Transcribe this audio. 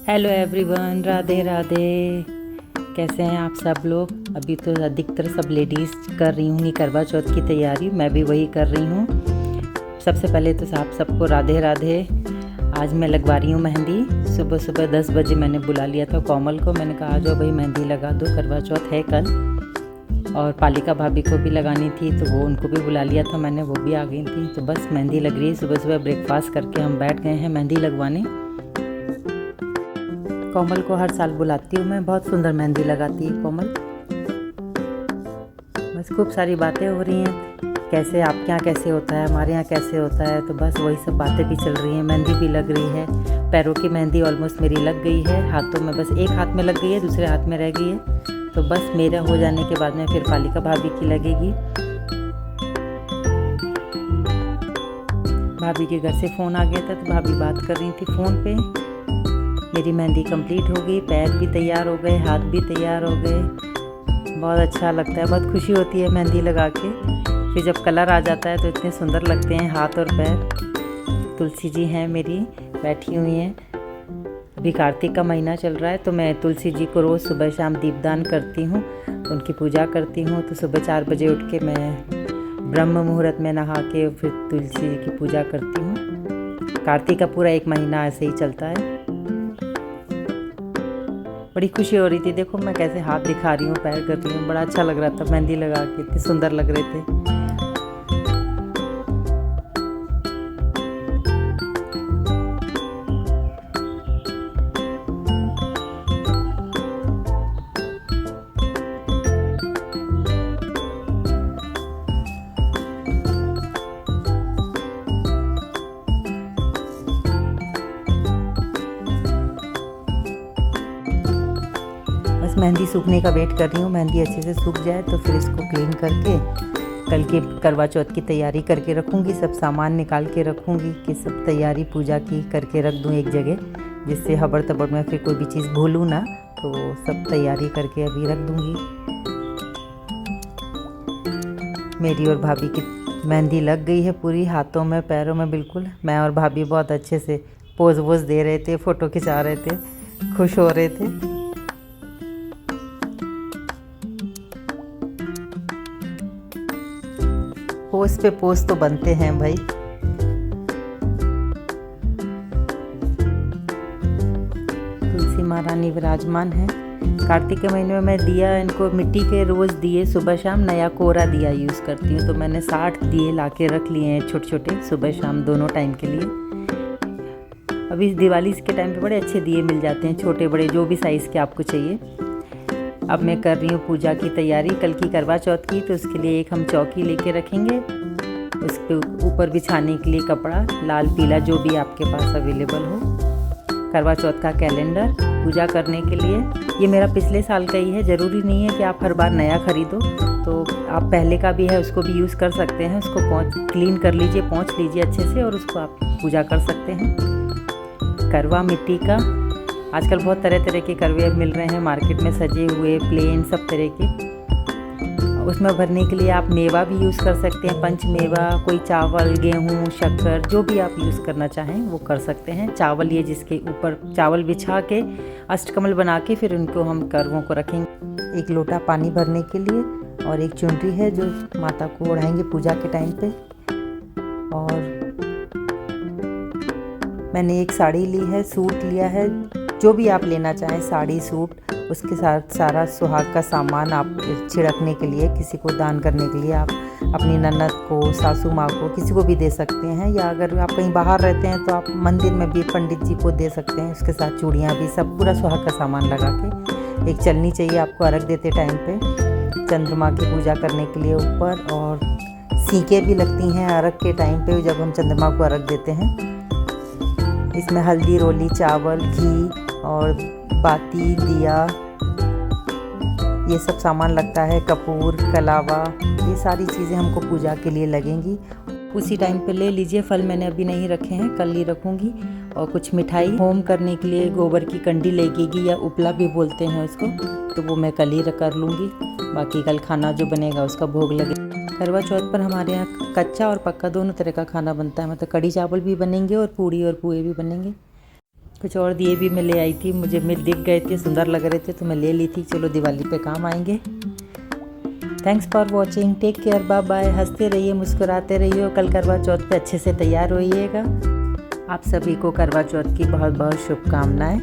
Hello everyone, Radhe Radhe. कैसे हैं आप सब लोग। अभी तो अधिकतर सब लेडीज़ कर रही हूँ करवा चौथ की तैयारी, मैं भी वही कर रही हूँ। सबसे पहले तो आप सबको राधे राधे। आज मैं लगवा रही हूँ मेहंदी। सुबह सुबह 10 बजे मैंने बुला लिया था कोमल को। मैंने कहा जो भाई मेहंदी लगा दो, करवा चौथ है कल। और पालिका भाभी को भी लगानी थी तो वो उनको भी बुला लिया था मैंने, वो भी आ गई थी। तो बस मेहंदी लग रही है। सुबह सुबह ब्रेकफास्ट करके हम बैठ गए हैं मेहंदी लगवाने। कोमल को हर साल बुलाती हूँ मैं, बहुत सुंदर मेहंदी लगाती है कोमल। बस खूब सारी बातें हो रही हैं, कैसे आपके यहाँ कैसे होता है, हमारे यहाँ कैसे होता है। तो बस वही सब बातें भी चल रही हैं। मेहंदी भी लग रही है, पैरों की मेहंदी ऑलमोस्ट मेरी लग गई है। हाथों में बस एक हाथ में लग गई है, दूसरे हाथ में रह गई है। तो बस मेरा हो जाने के बाद में फिर पालिका भाभी की लगेगी। भाभी के घर से फ़ोन आ गया था तो भाभी बात कर रही थी फ़ोन पे। मेरी मेहंदी कंप्लीट हो गई, पैर भी तैयार हो गए, हाथ भी तैयार हो गए। बहुत अच्छा लगता है, बहुत खुशी होती है मेहंदी लगा के। फिर जब कलर आ जाता है तो इतने सुंदर लगते हैं हाथ और पैर। तुलसी जी हैं मेरी, बैठी हुई हैं। अभी कार्तिक का महीना चल रहा है तो मैं तुलसी जी को रोज़ सुबह शाम दीपदान करती हूँ, उनकी पूजा करती हूँ। तो सुबह 4 बजे उठ के मैं ब्रह्म मुहूर्त में नहा के फिर तुलसी जी की पूजा करती हूँ। कार्तिक का पूरा 1 महीना ऐसे ही चलता है। बड़ी खुशी हो रही थी, देखो मैं कैसे हाथ दिखा रही हूँ, पैर कर रही हूँ। बड़ा अच्छा लग रहा था मेहंदी लगा के, इतने सुंदर लग रहे थे। मेहंदी सूखने का वेट कर रही हूँ। मेहंदी अच्छे से सूख जाए तो फिर इसको क्लीन करके कल के करवा चौथ की तैयारी करके रखूँगी। सब सामान निकाल के रखूँगी कि सब तैयारी पूजा की करके रख दूँ एक जगह, जिससे हबड़ तबड़ में फिर कोई भी चीज़ भूलूँ ना। तो सब तैयारी करके अभी रख दूँगी। मेरी और भाभी की मेहंदी लग गई है पूरी, हाथों में पैरों में बिल्कुल। मैं और भाभी बहुत अच्छे से पोज वोज दे रहे थे, फ़ोटो खिंचा रहे थे, खुश हो रहे थे। पोस्ट पे पोस्ट तो बनते हैं भाई। तुलसी महारानी विराजमान है। कार्तिक के महीने में मैं दिया इनको मिट्टी के रोज़ दिए सुबह शाम नया कोरा दिया यूज़ करती हूँ। तो मैंने 60 दिए ला के रख लिए हैं छोटे छोटे, सुबह शाम दोनों टाइम के लिए। अभी दिवाली के टाइम पे बड़े अच्छे दिए मिल जाते हैं, छोटे बड़े जो भी साइज़ के आपको चाहिए। अब मैं कर रही हूँ पूजा की तैयारी कल की करवा चौथ की। तो उसके लिए एक हम चौकी लेके रखेंगे, उसके ऊपर बिछाने के लिए कपड़ा लाल पीला जो भी आपके पास अवेलेबल हो। करवा चौथ का कैलेंडर पूजा करने के लिए, ये मेरा पिछले साल का ही है। ज़रूरी नहीं है कि आप हर बार नया खरीदो, तो आप पहले का भी है उसको भी यूज़ कर सकते हैं। उसको क्लीन कर लीजिए, पोंछ लीजिए अच्छे से और उसको आप पूजा कर सकते हैं। करवा मिट्टी का, आजकल बहुत तरह तरह के करवे मिल रहे हैं मार्केट में, सजे हुए प्लेन सब तरह के। उसमें भरने के लिए आप मेवा भी यूज़ कर सकते हैं, पंच मेवा, कोई चावल गेहूँ शक्कर जो भी आप यूज़ करना चाहें वो कर सकते हैं। चावल ये जिसके ऊपर चावल बिछा के अष्टकमल बना के फिर उनको हम करवों को रखेंगे। 1 लोटा पानी भरने के लिए और एक चुनरी है जो माता को ओढ़ाएंगे पूजा के टाइम पे। और मैंने एक साड़ी ली है, सूट लिया है, जो भी आप लेना चाहें साड़ी सूट, उसके साथ सारा सुहाग का सामान आप छिड़कने के लिए, किसी को दान करने के लिए आप अपनी ननद को, सासू माँ को, किसी को भी दे सकते हैं। या अगर आप कहीं बाहर रहते हैं तो आप मंदिर में भी पंडित जी को दे सकते हैं। उसके साथ चूड़ियाँ भी, सब पूरा सुहाग का सामान लगा के। एक चलनी चाहिए आपको अर्घ देते टाइम पे, चंद्रमा की पूजा करने के लिए ऊपर। और सीखें भी लगती हैं अर्घ के टाइम पे जब हम चंद्रमा को अर्घ देते हैं। इसमें हल्दी, रोली, चावल, घी और बाती, दिया, ये सब सामान लगता है। कपूर, कलावा, ये सारी चीज़ें हमको पूजा के लिए लगेंगी। उसी टाइम पे ले लीजिए। फल मैंने अभी नहीं रखे हैं, कल ही रखूँगी। और कुछ मिठाई होम करने के लिए गोबर की कंडी लगेगी, या उपला भी बोलते हैं उसको, तो वो मैं कल ही कर लूँगी। बाकी कल खाना जो बनेगा उसका भोग लगेगा। करवा चौथ पर हमारे यहाँ कच्चा और पक्का दोनों तरह का खाना बनता है, मतलब कढ़ी चावल भी बनेंगे और पूड़ी और पुए भी बनेंगे। कुछ और दिए भी मैं ले आई थी, मुझे दिख गए थे, सुंदर लग रहे थे तो मैं ले ली थी। चलो दिवाली पे काम आएंगे। Thanks for watching, take care, bye bye. हंसते रहिए, मुस्कुराते रहिए। कल करवा चौथ पे अच्छे से तैयार होइएगा। आप सभी को करवा चौथ की बहुत बहुत शुभकामनाएं।